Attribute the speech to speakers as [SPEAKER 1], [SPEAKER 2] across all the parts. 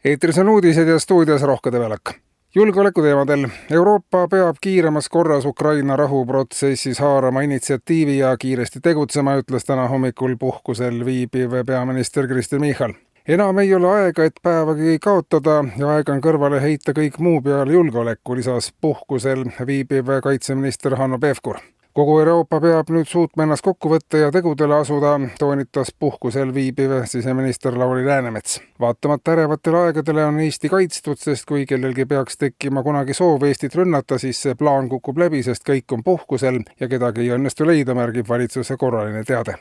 [SPEAKER 1] Eetris on uudised ja stuudios Rohke Develak. Julgeoleku teemadel. Euroopa peab kiiremas korras Ukraina rahuprotsessis haarama initsiatiivi ja kiiresti tegutsema, ütles täna hommikul puhkusel viibiv peaminister Kristen Michal. Enam ei ole aega, et päevagi kaotada ja aeg on kõrvale heita kõik muu peale julgeoleku, lisas puhkusel viibiv kaitseminister Hanno Pevkur. Kogu Euroopa peab nüüd suutma ennast kokku võtta ja tegudele asuda, toonitas puhkusel viibiv siseminister Lauri Läänemets. Vaatamata ärevatele aegadele on Eesti kaitstud, sest kui kellelgi peaks tekkima kunagi soov Eestit rünnata, siis see plaan kukub läbi, sest kõik on puhkusel ja kedagi ei õnnestu leida, märgib valitsuse korraline teade.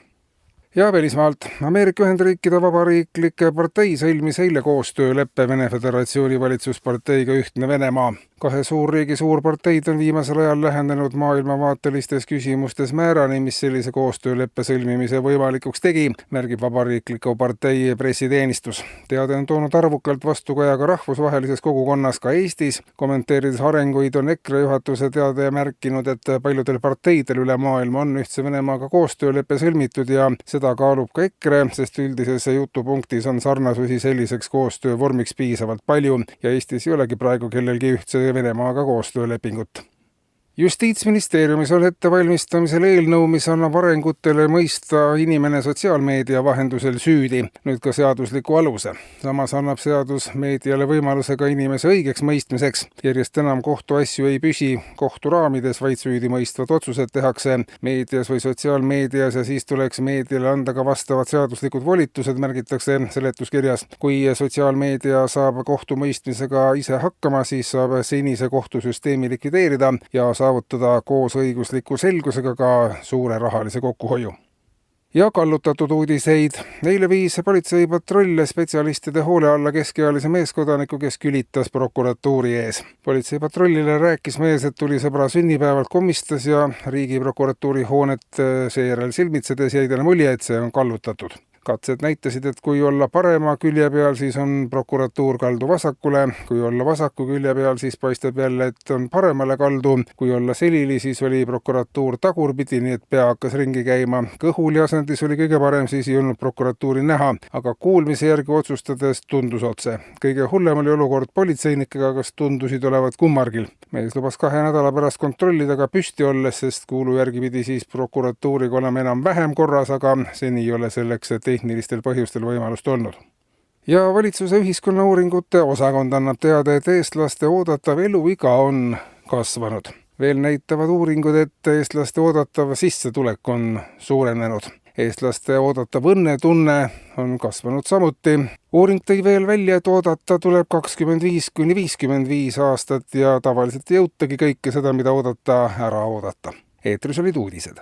[SPEAKER 1] Ja välismaalt. Ameerika Ühendriikide Vabariiklike partei sõlmis eile koostööleppe Vene Föderatsiooni valitsusparteiga Ühtne Venemaa. Kahe suurriigi suurparteid on viimasel ajal lähendanud maailmavaatelistes küsimustes määrani, mis sellise koostööleppe sõlmimise võimalikuks tegi, märgib Vabariikliku partei pressiteenistus. Teade on toonud arvukalt vastukaja ka rahvusvahelises kogukonnas, ka Eestis. Kommenteerides arenguid on EKRE juhatuse teade märkinud, et paljudel parteidel üle maailma on Ühtse Venemaaga koostööleppe sõlmitud ja seda kaalub ka EKRE, sest üldises jutupunktis on sarnasusi selliseks koostöövormiks piisavalt palju ja Eestis ei olegi praegu kellelgi Ühtse Venemaaga koostöölepingut. Justiitsministeeriumis on ettevalmistamisel eelnõu, mis annab arengutele mõista inimene sotsiaalmeedia vahendusel süüdi, nüüd ka seadusliku aluse. Samas annab seadus meediale võimaluse ka inimese õigeks mõistmiseks. Järjest enam kohtuasju ei püsi kohturaamides, vaid süüdi mõistvad otsused tehakse meedias või sotsiaalmeedias ja siis tuleks meediale anda ka vastavad seaduslikud volitused, märgitakse seletuskirjas. Kui sotsiaalmeedia saab kohtumõistmisega ise hakkama, siis saab senise kohtusüsteemi likvideerida ja saavutada koos õigusliku selgusega ka suure rahalise kokkuhoiu. Ja kallutatud uudiseid. Eile viis politseipatrull spetsialistide hoole alla keskealise meeskodaniku, kes külitas prokuratuuri ees. Politseipatrullile rääkis mees, et tuli sõbra sünnipäevalt, komistas ja Riigiprokuratuuri hoonet seejärel silmitsedes jäi talle mulje, et see on kallutatud. Katsed näitasid, et kui olla parema külje peal, siis on prokuratuur kaldu vasakule. Kui olla vasaku külje peal, siis paistab jälle, et on paremale kaldu. Kui olla selili, siis oli prokuratuur tagurpidi, nii et pea hakkas ringi käima. Kõhuli asendis oli kõige parem, siis ei olnud prokuratuuri näha, aga kuulmise järgi otsustades tundus otse. Kõige hullem oli olukord politseinikega, kes tundusid olevat kummargil. Mees lubas 2 nädala pärast kontrollida ka püsti olles, sest kuulu järgi pidi siis prokuratuuriga olema enam-vähem korras, aga seni ei ole selleks tehnilistel põhjustel võimalust olnud. Ja valitsuse ühiskonnauuringute osakond annab teada, et eestlaste oodatav eluiga on kasvanud. Veel näitavad uuringud, et eestlaste oodatav sissetulek on suurenenud. Eestlaste oodatav õnnetunne on kasvanud samuti. Uuring tõi veel välja, et oodata tuleb 25–55 aastat ja tavaliselt ei jõutagi kõike seda, mida oodata, ära oodata. Eetris olid uudised.